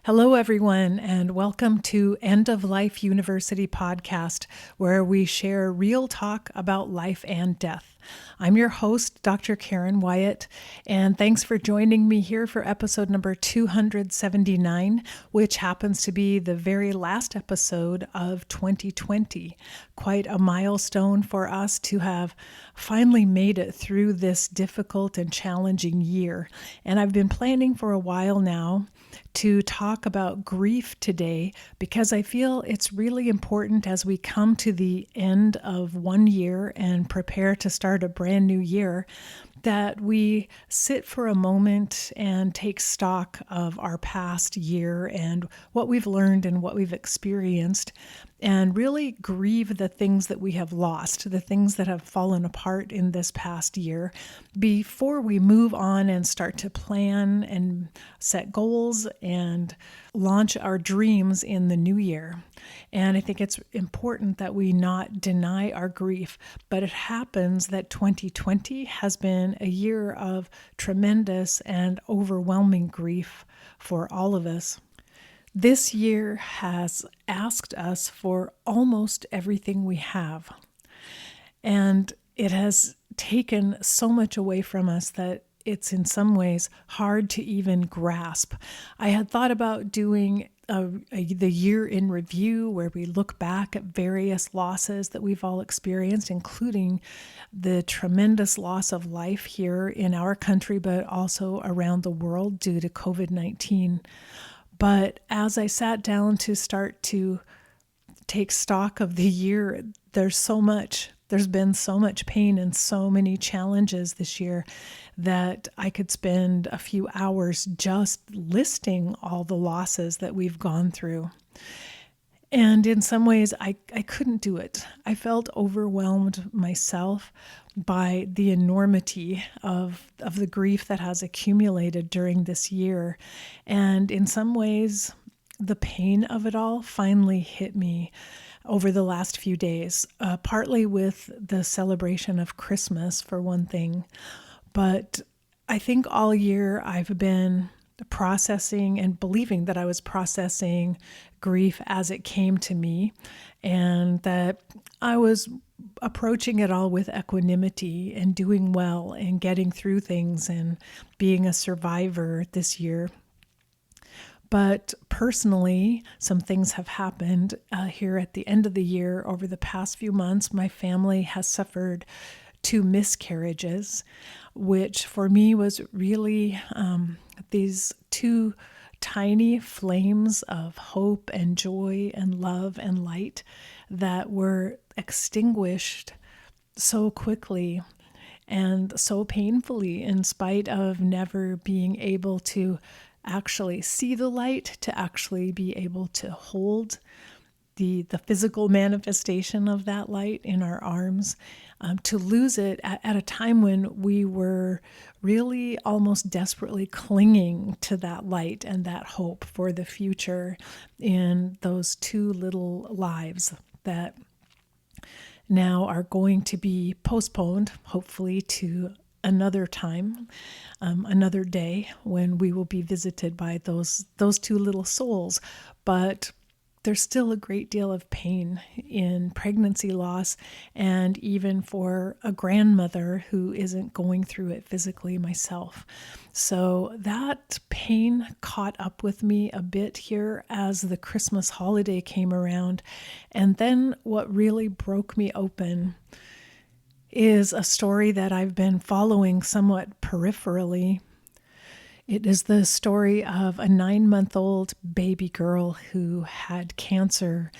Hello, everyone, and welcome to End of Life University podcast, where we share real talk about life and death. I'm your host, Dr. Karen Wyatt, and thanks for joining me here for episode number 279, which happens to be the very last episode of 2020. Quite a milestone for us to have finally made it through this difficult and challenging year. And I've been planning for a while now to talk about grief today because I feel it's really important as we come to the end of one year and prepare to start a brand new year that we sit for a moment and take stock of our past year and what we've learned and what we've experienced, and really grieve the things that we have lost, the things that have fallen apart in this past year, before we move on and start to plan and set goals and launch our dreams in the new year. And I think it's important that we not deny our grief, but it happens that 2020 has been a year of tremendous and overwhelming grief for all of us. This year has asked us for almost everything we have, and it has taken so much away from us that it's in some ways hard to even grasp. I had thought about doing the year in review where we look back at various losses that we've all experienced, including the tremendous loss of life here in our country, but also around the world due to COVID-19. But as I sat down to start to take stock of the year, there's been so much pain and so many challenges this year that I could spend a few hours just listing all the losses that we've gone through. And in some ways, I couldn't do it. I felt overwhelmed myself by the enormity of the grief that has accumulated during this year. And in some ways, the pain of it all finally hit me over the last few days, partly with the celebration of Christmas, for one thing. But I think all year I've been processing and believing that I was processing grief as it came to me, and that I was approaching it all with equanimity and doing well and getting through things and being a survivor this year. But personally, some things have happened here at the end of the year. Over the past few months, my family has suffered 2 miscarriages, which for me was really these 2 tiny flames of hope and joy and love and light that were extinguished so quickly and so painfully, in spite of never being able to actually see the light, to actually be able to hold the physical manifestation of that light in our arms, to lose it at a time when we were really almost desperately clinging to that light and that hope for the future in those 2 little lives that now are going to be postponed, hopefully to another time, another day when we will be visited by those 2 little souls. But there's still a great deal of pain in pregnancy loss, and even for a grandmother who isn't going through it physically myself. So that pain caught up with me a bit here as the Christmas holiday came around. And then what really broke me open is a story that I've been following somewhat peripherally. It is the story of a 9-month-old baby girl who had cancer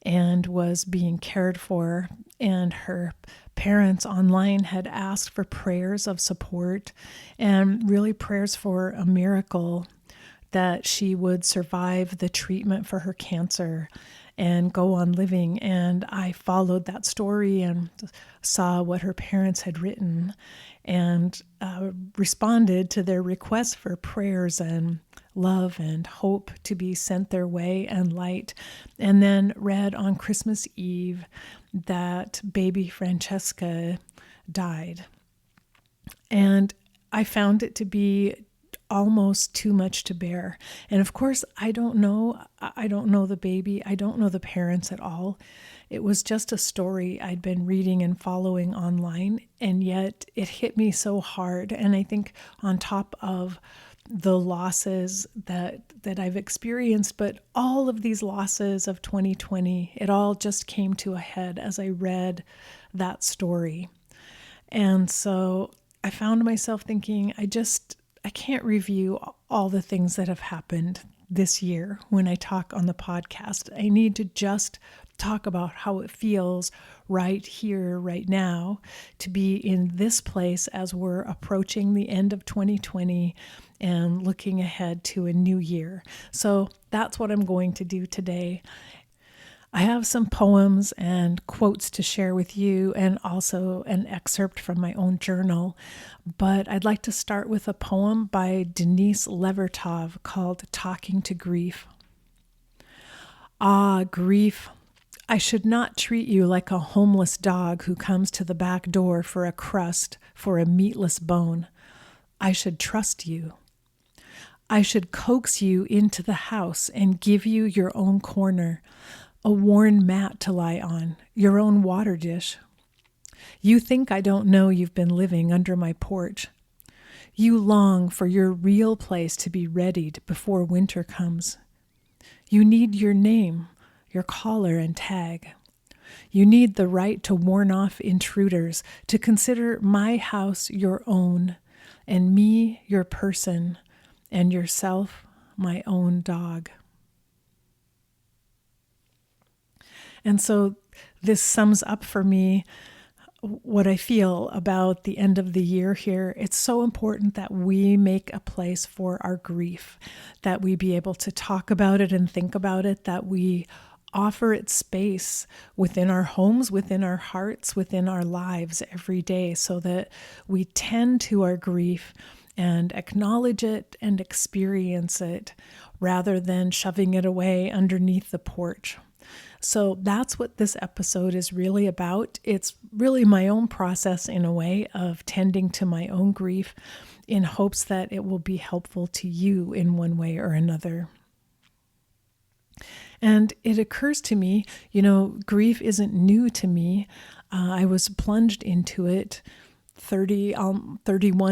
and was being cared for, and her parents online had asked for prayers of support and really prayers for a miracle that she would survive the treatment for her cancer and go on living. And I followed that story and saw what her parents had written and responded to their request for prayers and love and hope to be sent their way and light. And then read on Christmas Eve that baby Francesca died. And I found it to be almost too much to bear. And of course, I don't know the baby. I don't know the parents at all. It was just a story I'd been reading and following online, and yet it hit me so hard. And I think on top of the losses that I've experienced, but all of these losses of 2020, it all just came to a head as I read that story. And so I found myself thinking, I can't review all the things that have happened this year when I talk on the podcast. I need to just talk about how it feels right here, right now, to be in this place as we're approaching the end of 2020 and looking ahead to a new year. So that's what I'm going to do today. I have some poems and quotes to share with you, and also an excerpt from my own journal. But I'd like to start with a poem by Denise Levertov called Talking to Grief. Ah, grief, I should not treat you like a homeless dog who comes to the back door for a crust, for a meatless bone. I should trust you. I should coax you into the house and give you your own corner, a worn mat to lie on, your own water dish. You think I don't know you've been living under my porch. You long for your real place to be readied before winter comes. You need your name, your collar and tag. You need the right to warn off intruders, to consider my house your own, and me your person, and yourself my own dog. And so this sums up for me what I feel about the end of the year here. It's so important that we make a place for our grief, that we be able to talk about it and think about it, that we offer it space within our homes, within our hearts, within our lives every day, so that we tend to our grief and acknowledge it and experience it rather than shoving it away underneath the porch. So that's what this episode is really about. It's really my own process in a way of tending to my own grief in hopes that it will be helpful to you in one way or another. And it occurs to me, grief isn't new to me. I was plunged into it 31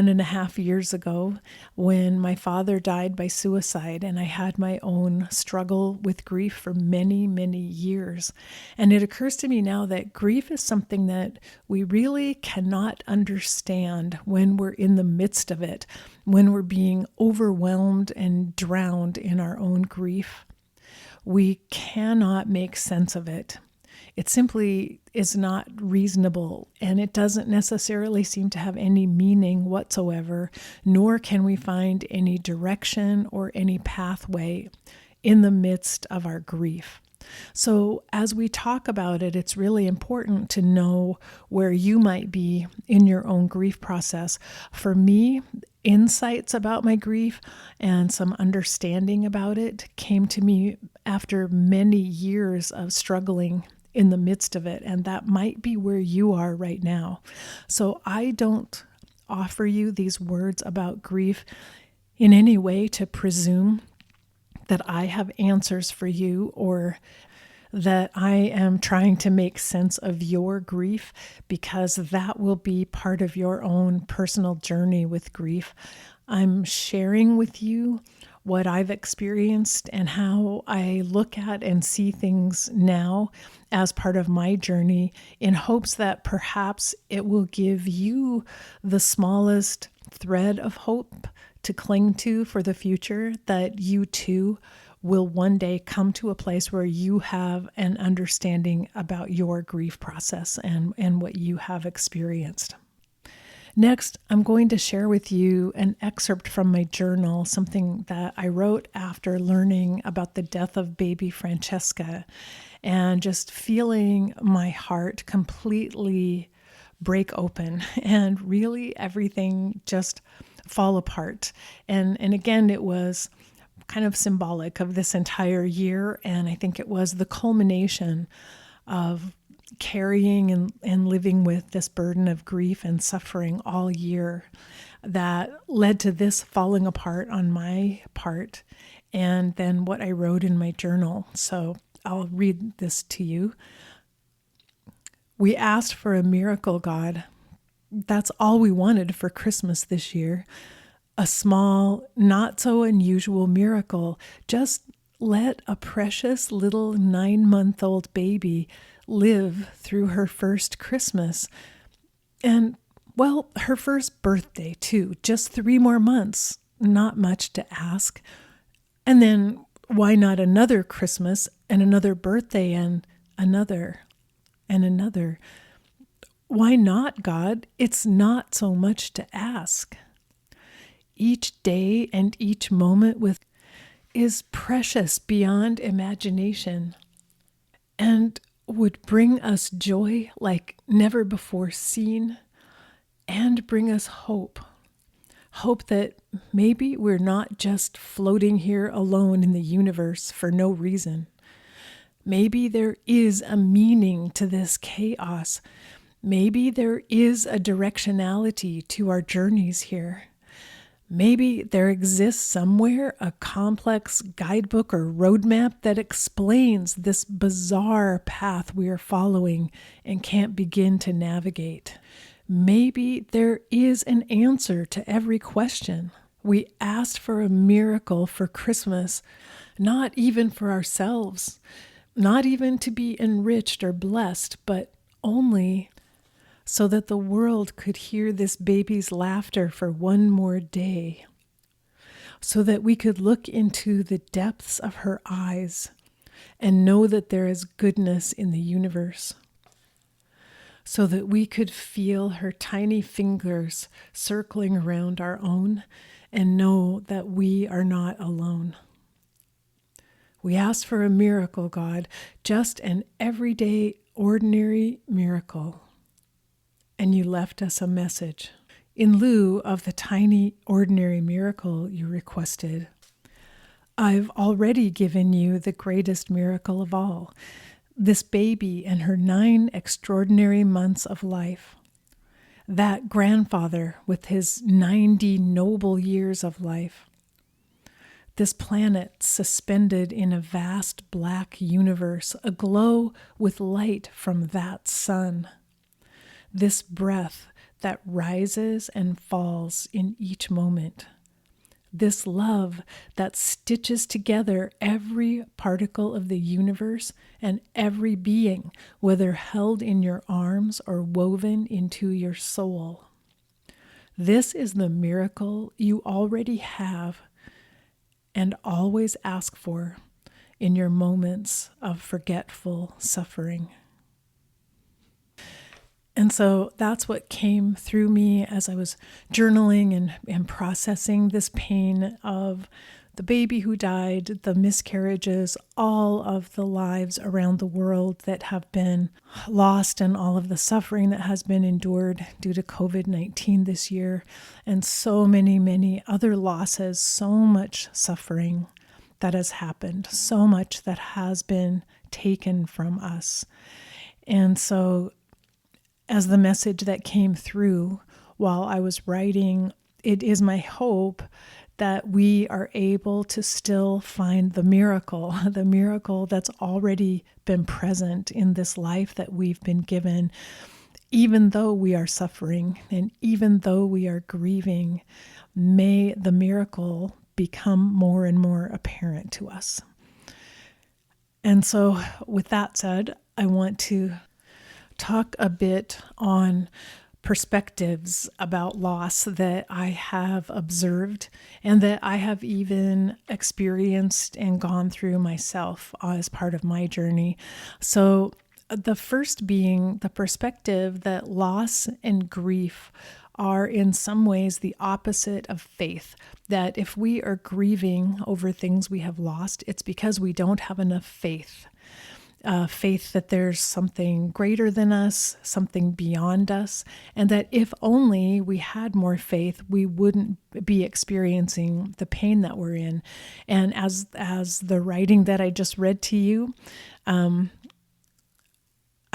and a half years ago when my father died by suicide, and I had my own struggle with grief for many, many years. And it occurs to me now that grief is something that we really cannot understand when we're in the midst of it, when we're being overwhelmed and drowned in our own grief. We cannot make sense of it. It simply is not reasonable, and it doesn't necessarily seem to have any meaning whatsoever, nor can we find any direction or any pathway in the midst of our grief. So as we talk about it, it's really important to know where you might be in your own grief process. For me, insights about my grief and some understanding about it came to me after many years of struggling in the midst of it, and that might be where you are right now. So I don't offer you these words about grief in any way to presume that I have answers for you or that I am trying to make sense of your grief, because that will be part of your own personal journey with grief. I'm sharing with you what I've experienced and how I look at and see things now as part of my journey, in hopes that perhaps it will give you the smallest thread of hope to cling to for the future, that you too will one day come to a place where you have an understanding about your grief process and what you have experienced. Next, I'm going to share with you an excerpt from my journal, something that I wrote after learning about the death of baby Francesca, and just feeling my heart completely break open and really everything just fall apart. And again, it was kind of symbolic of this entire year, and I think it was the culmination of carrying and living with this burden of grief and suffering all year. that led to this falling apart on my part, and then what I wrote in my journal. So I'll read this to you. We asked for a miracle, God. That's all we wanted for Christmas this year. A small, not so unusual miracle. Just let a precious little 9-month-old baby live through her first Christmas. And, well, her first birthday, too. Just 3 more months. Not much to ask. And then why not another Christmas and another birthday and another and another? Why not, God? It's not so much to ask. Each day and each moment with is precious beyond imagination and would bring us joy like never before seen, and bring us hope. Hope that maybe we're not just floating here alone in the universe for no reason. Maybe there is a meaning to this chaos. Maybe there is a directionality to our journeys here. Maybe there exists somewhere a complex guidebook or roadmap that explains this bizarre path we are following and can't begin to navigate. Maybe there is an answer to every question. We asked for a miracle for Christmas, not even for ourselves, not even to be enriched or blessed, but only so that the world could hear this baby's laughter for one more day, so that we could look into the depths of her eyes and know that there is goodness in the universe, so that we could feel her tiny fingers circling around our own and know that we are not alone. We ask for a miracle, God, just an everyday, ordinary miracle. And you left us a message. In lieu of the tiny, ordinary miracle you requested, I've already given you the greatest miracle of all, this baby and her 9 extraordinary months of life. That grandfather with his 90 noble years of life. This planet suspended in a vast black universe, aglow with light from that sun. This breath that rises and falls in each moment. This love that stitches together every particle of the universe and every being, whether held in your arms or woven into your soul. This is the miracle you already have and always ask for in your moments of forgetful suffering. And so that's what came through me as I was journaling and processing this pain of the baby who died, the miscarriages, all of the lives around the world that have been lost, and all of the suffering that has been endured due to COVID-19 this year, and so many, many other losses, so much suffering that has happened, so much that has been taken from us. And so as the message that came through while I was writing, it is my hope that we are able to still find the miracle that's already been present in this life that we've been given, even though we are suffering and even though we are grieving. May the miracle become more and more apparent to us. And so with that said, I want to talk a bit on perspectives about loss that I have observed and that I have even experienced and gone through myself as part of my journey. So the first being the perspective that loss and grief are in some ways the opposite of faith, that if we are grieving over things we have lost, it's because we don't have enough faith. Faith that there's something greater than us, something beyond us, and that if only we had more faith, we wouldn't be experiencing the pain that we're in. And as the writing that I just read to you, I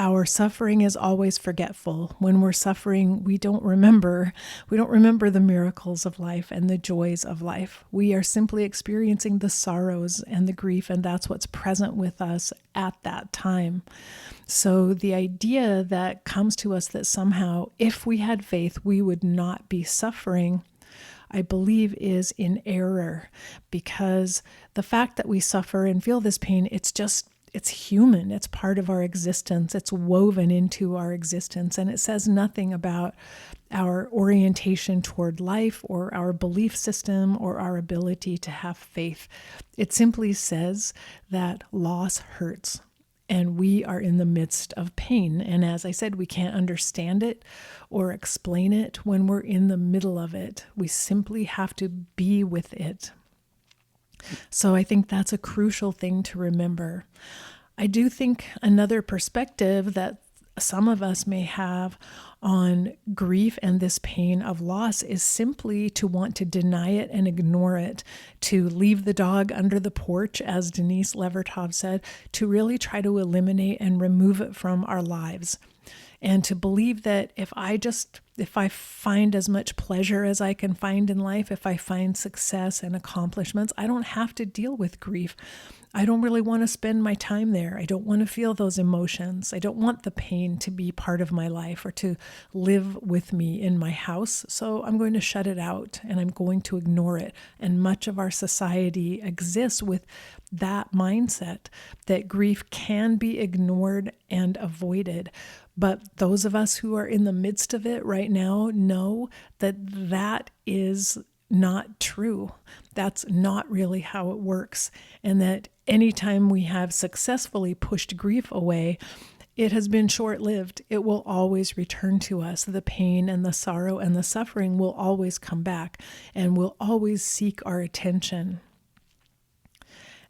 Our suffering is always forgetful. When we're suffering, we don't remember. We don't remember the miracles of life and the joys of life. We are simply experiencing the sorrows and the grief, and that's what's present with us at that time. So the idea that comes to us that somehow, if we had faith, we would not be suffering, I believe is in error, because the fact that we suffer and feel this pain, it's human. It's part of our existence. It's woven into our existence. And it says nothing about our orientation toward life or our belief system or our ability to have faith. It simply says that loss hurts and we are in the midst of pain. And as I said, we can't understand it or explain it when we're in the middle of it. We simply have to be with it. So I think that's a crucial thing to remember. I do think another perspective that some of us may have on grief and this pain of loss is simply to want to deny it and ignore it, to leave the dog under the porch, as Denise Levertov said, to really try to eliminate and remove it from our lives. And to believe that if I find as much pleasure as I can find in life, if I find success and accomplishments, I don't have to deal with grief. I don't really want to spend my time there. I don't want to feel those emotions. I don't want the pain to be part of my life or to live with me in my house. So I'm going to shut it out and I'm going to ignore it. And much of our society exists with that mindset that grief can be ignored and avoided. But those of us who are in the midst of it right now know that that is not true. That's not really how it works. And that anytime we have successfully pushed grief away, it has been short-lived. It will always return to us. The pain and the sorrow and the suffering will always come back and will always seek our attention.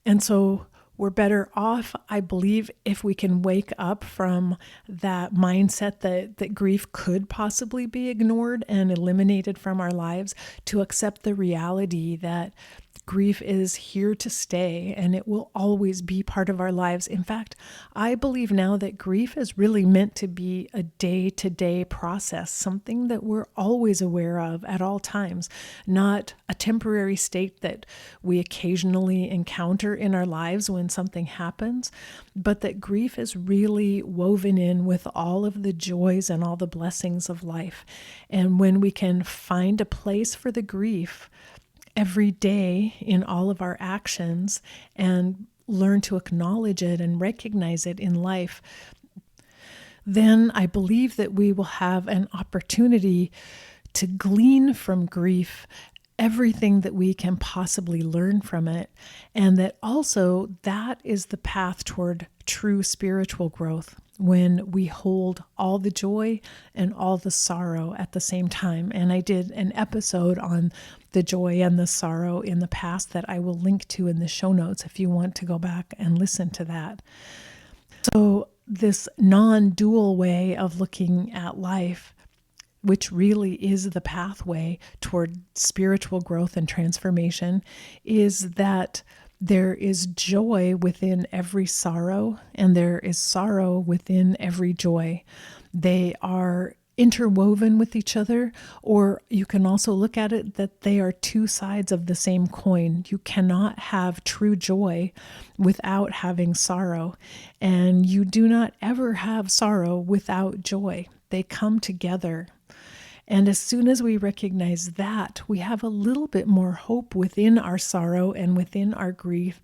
And so we're better off, I believe, if we can wake up from that mindset that grief could possibly be ignored and eliminated from our lives, to accept the reality that grief is here to stay and it will always be part of our lives. In fact, I believe now that grief is really meant to be a day-to-day process, something that we're always aware of at all times, not a temporary state that we occasionally encounter in our lives when something happens, but that grief is really woven in with all of the joys and all the blessings of life. And when we can find a place for the grief every day in all of our actions and learn to acknowledge it and recognize it in life, then I believe that we will have an opportunity to glean from grief everything that we can possibly learn from it. And that also that is the path toward true spiritual growth, when we hold all the joy and all the sorrow at the same time. And I did an episode on the joy and the sorrow in the past that I will link to in the show notes if you want to go back and listen to that. So this non-dual way of looking at life, which really is the pathway toward spiritual growth and transformation, is that there is joy within every sorrow and there is sorrow within every joy. They are interwoven with each other, or you can also look at it that they are two sides of the same coin. You cannot have true joy without having sorrow, and you do not ever have sorrow without joy. They come together. And as soon as we recognize that, we have a little bit more hope within our sorrow and within our grief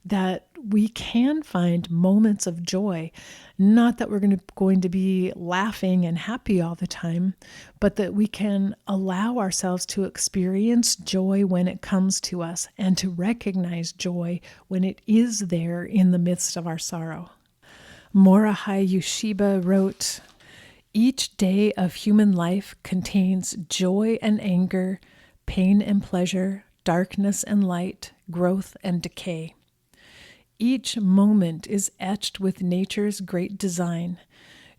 that we can find moments of joy. Not that we're going to be laughing and happy all the time, but that we can allow ourselves to experience joy when it comes to us and to recognize joy when it is there in the midst of our sorrow. Morihei Ueshiba wrote, "Each day of human life contains joy and anger, pain and pleasure, darkness and light, growth and decay. Each moment is etched with nature's great design.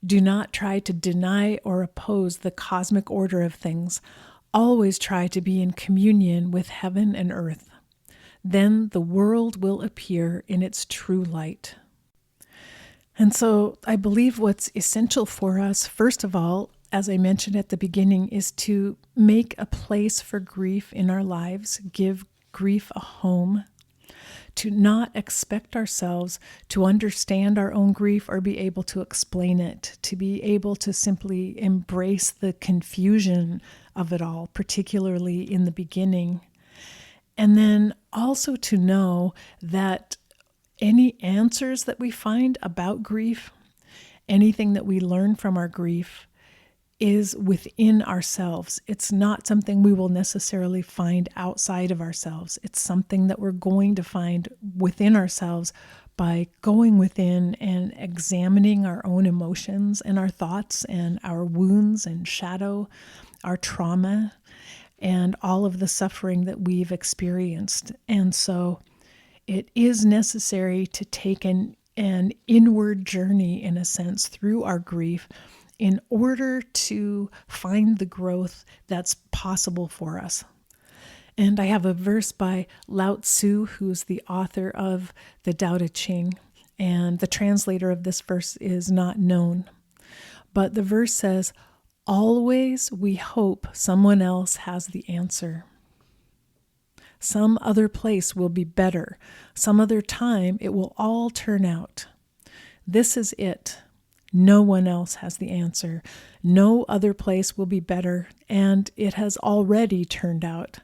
Do not try to deny or oppose the cosmic order of things. Always try to be in communion with heaven and earth. Then the world will appear in its true light." And so I believe what's essential for us, first of all, as I mentioned at the beginning, is to make a place for grief in our lives, give grief a home, to not expect ourselves to understand our own grief or be able to explain it, to be able to simply embrace the confusion of it all, particularly in the beginning. And then also to know that any answers that we find about grief, anything that we learn from our grief, is within ourselves. It's not something we will necessarily find outside of ourselves. It's something that we're going to find within ourselves by going within and examining our own emotions and our thoughts and our wounds and shadow, our trauma, and all of the suffering that we've experienced. And so it is necessary to take an inward journey, in a sense, through our grief in order to find the growth that's possible for us. And I have a verse by Lao Tzu, who's the author of the Tao Te Ching, and the translator of this verse is not known. But the verse says, "Always we hope someone else has the answer. Some other place will be better. Some other time it will all turn out. This is it. No one else has the answer. No other place will be better, and it has already turned out.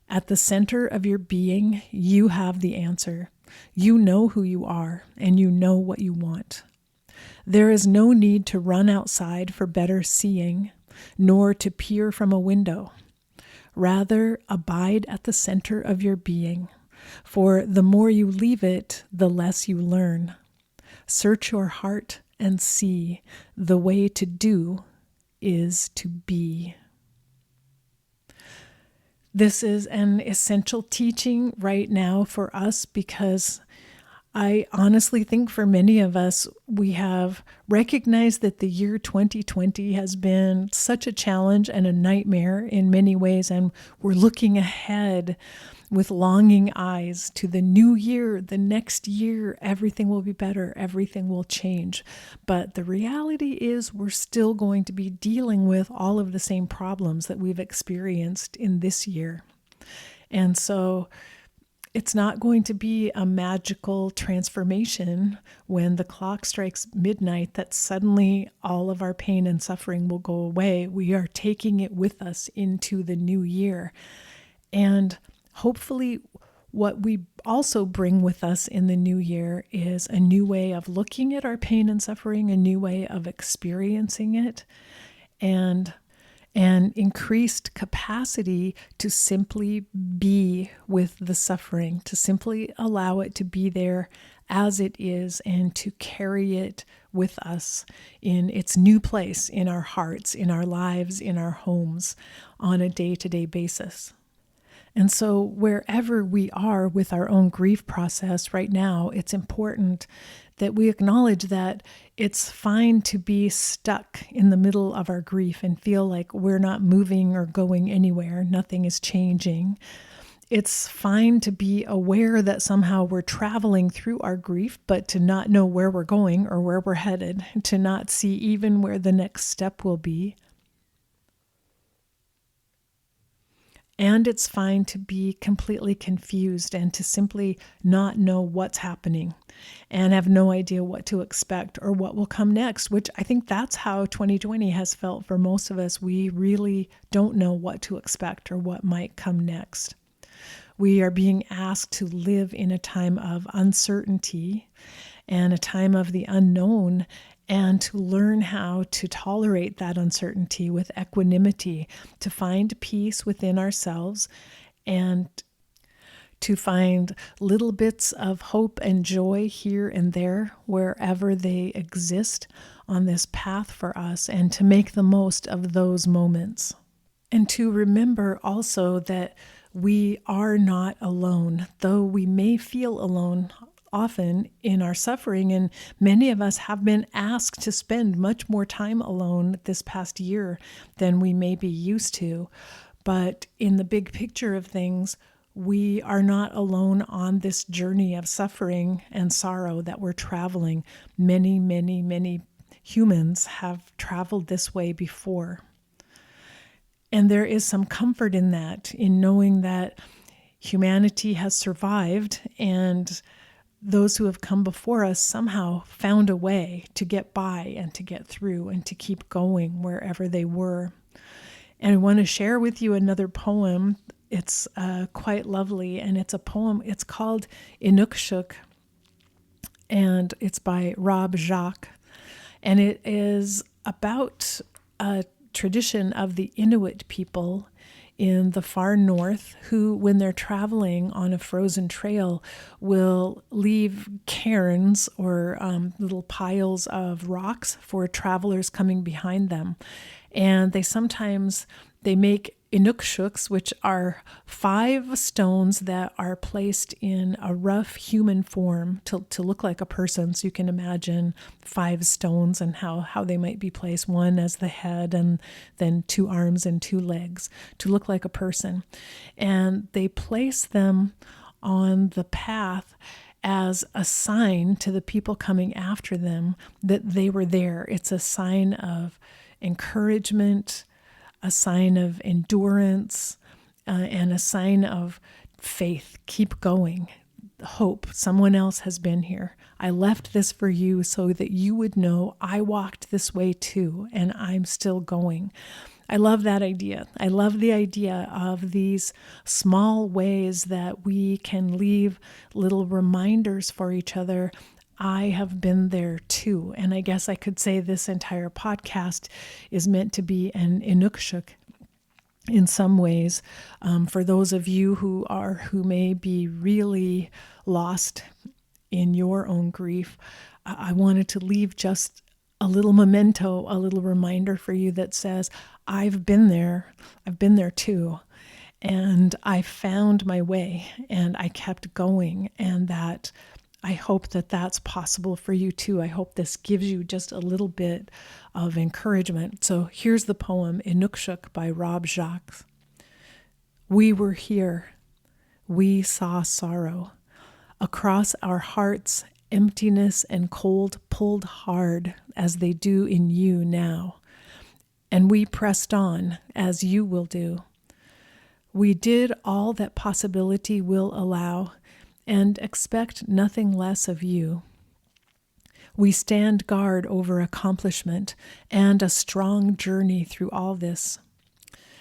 At the center of your being, you have the answer. You know who you are, and you know what you want. There is no need to run outside for better seeing, nor to peer from a window. Rather, abide at the center of your being, for the more you leave it, the less you learn. Search your heart and see the way to do is to be." This is an essential teaching right now for us because I honestly think for many of us, we have recognized that the year 2020 has been such a challenge and a nightmare in many ways, and we're looking ahead with longing eyes to the new year, the next year. Everything will be better, everything will change. But the reality is we're still going to be dealing with all of the same problems that we've experienced in this year. And so it's not going to be a magical transformation when the clock strikes midnight that suddenly all of our pain and suffering will go away. We are taking it with us into the new year. And hopefully what we also bring with us in the new year is a new way of looking at our pain and suffering, a new way of experiencing it, and an increased capacity to simply be with the suffering, to simply allow it to be there as it is and to carry it with us in its new place in our hearts, in our lives, in our homes on a day-to-day basis. And so wherever we are with our own grief process right now, it's important that we acknowledge that it's fine to be stuck in the middle of our grief and feel like we're not moving or going anywhere, nothing is changing. It's fine to be aware that somehow we're traveling through our grief, but to not know where we're going or where we're headed, to not see even where the next step will be. And it's fine to be completely confused and to simply not know what's happening and have no idea what to expect or what will come next, which I think that's how 2020 has felt for most of us. We really don't know what to expect or what might come next. We are being asked to live in a time of uncertainty and a time of the unknown, and to learn how to tolerate that uncertainty with equanimity, to find peace within ourselves, and to find little bits of hope and joy here and there, wherever they exist on this path for us, and to make the most of those moments. And to remember also that we are not alone, though we may feel alone often in our suffering, and many of us have been asked to spend much more time alone this past year than we may be used to. But in the big picture of things, we are not alone on this journey of suffering and sorrow that we're traveling. Many, many, many humans have traveled this way before. And there is some comfort in that, in knowing that humanity has survived, and those who have come before us somehow found a way to get by and to get through and to keep going wherever they were. And I want to share with you another poem. It's quite lovely, and it's a poem. It's called Inukshuk, and it's by Rob Jacques. And it is about a tradition of the Inuit people in the far north who, when they're traveling on a frozen trail, will leave cairns or little piles of rocks for travelers coming behind them. And they make Inukshuks, which are 5 stones that are placed in a rough human form to look like a person. So you can imagine 5 stones and how they might be placed, one as the head and then 2 arms and 2 legs to look like a person. And they place them on the path as a sign to the people coming after them that they were there. It's a sign of encouragement, a sign of endurance, and a sign of faith. Keep going. Hope. Someone else has been here. I left this for you so that you would know I walked this way too, and I'm still going. I love that idea. I love the idea of these small ways that we can leave little reminders for each other. I have been there too. And I guess I could say this entire podcast is meant to be an Inukshuk in some ways. For those of you who may be really lost in your own grief, I wanted to leave just a little memento, a little reminder for you that says, I've been there too. And I found my way and I kept going, and that I hope that that's possible for you too. I hope this gives you just a little bit of encouragement. So here's the poem, Inukshuk by Rob Jacques. We were here. We saw sorrow. Across our hearts, emptiness and cold pulled hard as they do in you now. And we pressed on as you will do. We did all that possibility will allow, and expect nothing less of you. We stand guard over accomplishment and a strong journey through all this.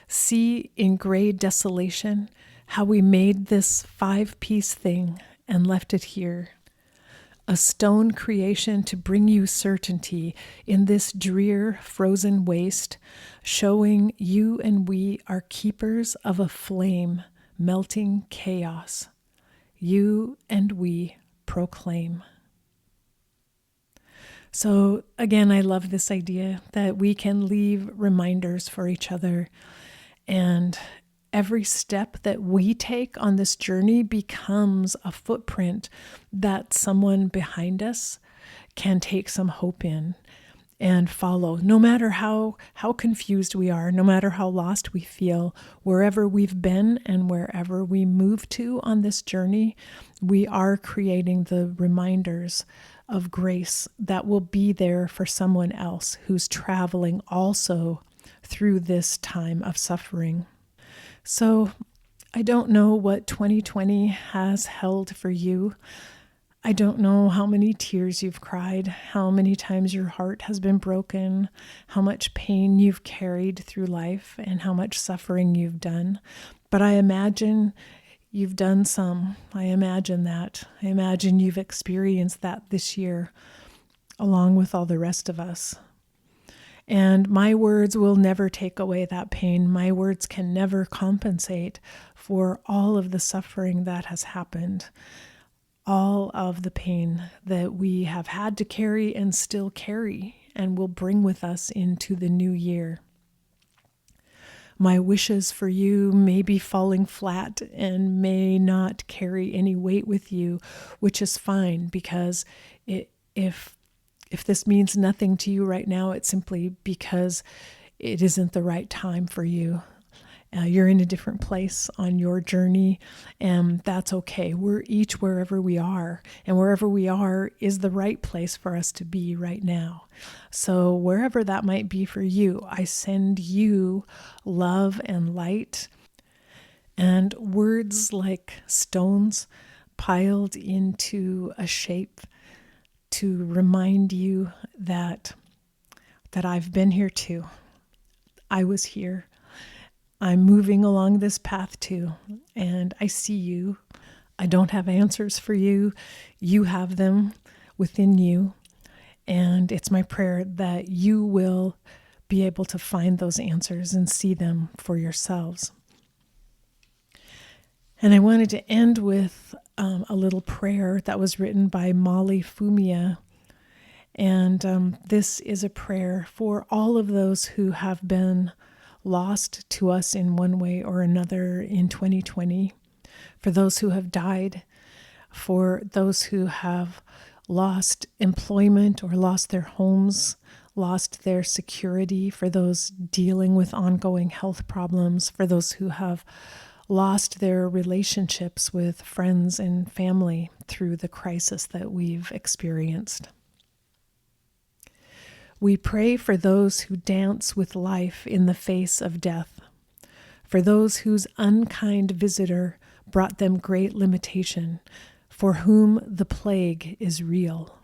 See in gray desolation how we made this 5-piece thing and left it here. A stone creation to bring you certainty in this drear, frozen waste, showing you and we are keepers of a flame, melting chaos. You and we proclaim. So again, I love this idea that we can leave reminders for each other, and every step that we take on this journey becomes a footprint that someone behind us can take some hope in and follow. No matter how confused we are, no matter how lost we feel, wherever we've been and wherever we move to on this journey, we are creating the reminders of grace that will be there for someone else who's traveling also through this time of suffering. So I don't know what 2020 has held for you. I don't know how many tears you've cried, how many times your heart has been broken, how much pain you've carried through life, and how much suffering you've done. But I imagine you've done some. I imagine that. I imagine you've experienced that this year, along with all the rest of us. And my words will never take away that pain. My words can never compensate for all of the suffering that has happened, all of the pain that we have had to carry and still carry and will bring with us into the new year. My wishes for you may be falling flat and may not carry any weight with you, which is fine, because if this means nothing to you right now, it's simply because it isn't the right time for you. You're in a different place on your journey, and that's okay. We're each wherever we are, and wherever we are is the right place for us to be right now. So wherever that might be for you, I send you love and light and words like stones piled into a shape to remind you that I've been here too. I was here. I'm moving along this path too, and I see you. I don't have answers for you. You have them within you, and it's my prayer that you will be able to find those answers and see them for yourselves. And I wanted to end with a little prayer that was written by Molly Fumia. And this is a prayer for all of those who have been lost to us in one way or another in 2020, for those who have died, for those who have lost employment or lost their homes, lost their security, for those dealing with ongoing health problems, for those who have lost their relationships with friends and family through the crisis that we've experienced. We pray for those who dance with life in the face of death, for those whose unkind visitor brought them great limitation, for whom the plague is real,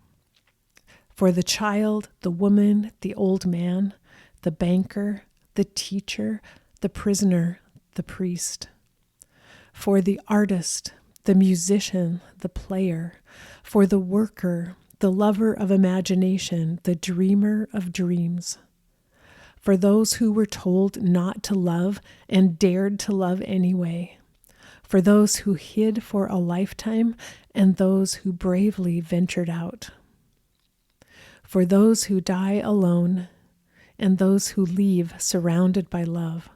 for the child, the woman, the old man, the banker, the teacher, the prisoner, the priest, for the artist, the musician, the player, for the worker, the lover of imagination, the dreamer of dreams, for those who were told not to love and dared to love anyway, for those who hid for a lifetime and those who bravely ventured out, for those who die alone and those who leave surrounded by love,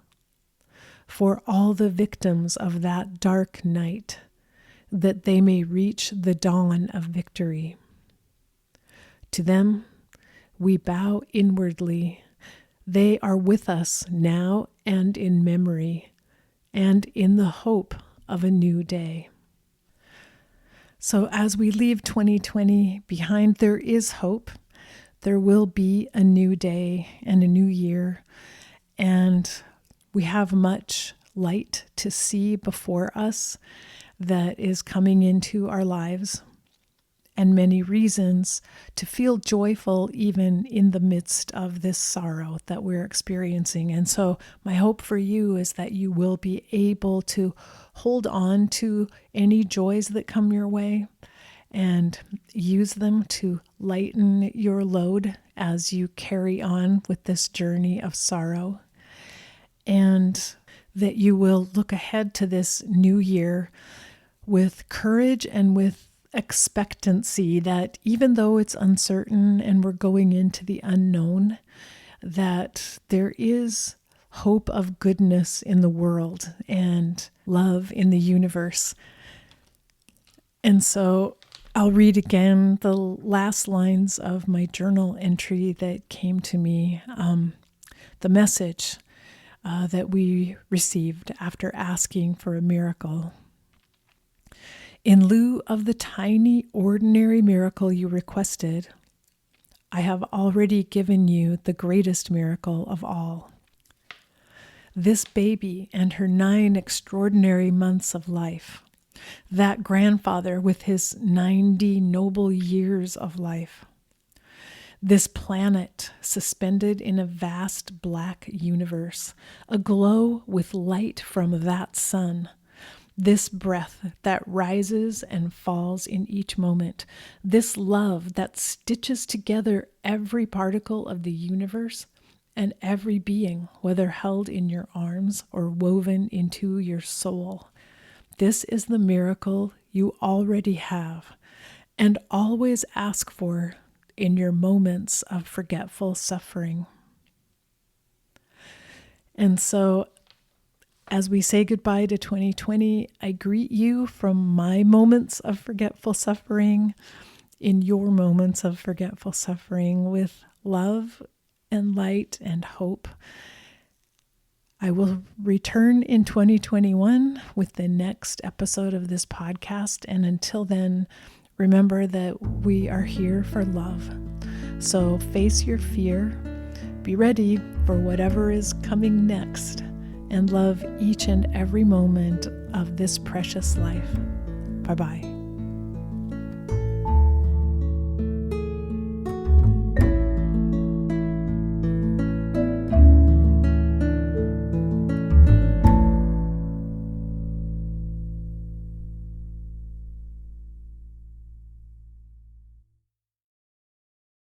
for all the victims of that dark night, that they may reach the dawn of victory. To them, we bow inwardly. They are with us now and in memory, and in the hope of a new day. So as we leave 2020 behind, there is hope. There will be a new day and a new year, and we have much light to see before us that is coming into our lives, and many reasons to feel joyful even in the midst of this sorrow that we're experiencing. And so my hope for you is that you will be able to hold on to any joys that come your way and use them to lighten your load as you carry on with this journey of sorrow. And that you will look ahead to this new year with courage and with expectancy that even though it's uncertain and we're going into the unknown, that there is hope of goodness in the world and love in the universe. And so I'll read again the last lines of my journal entry that came to me, the message that we received after asking for a miracle. In lieu of the tiny, ordinary miracle you requested, I have already given you the greatest miracle of all. This baby and her 9 extraordinary months of life, that grandfather with his 90 noble years of life, this planet suspended in a vast black universe, aglow with light from that sun, this breath that rises and falls in each moment, this love that stitches together every particle of the universe and every being, whether held in your arms or woven into your soul. This is the miracle you already have and always ask for in your moments of forgetful suffering. And so, as we say goodbye to 2020, I greet you from my moments of forgetful suffering, in your moments of forgetful suffering, with love and light and hope. I will return in 2021 with the next episode of this podcast. And until then, remember that we are here for love. So face your fear, be ready for whatever is coming next, and love each and every moment of this precious life. Bye-bye.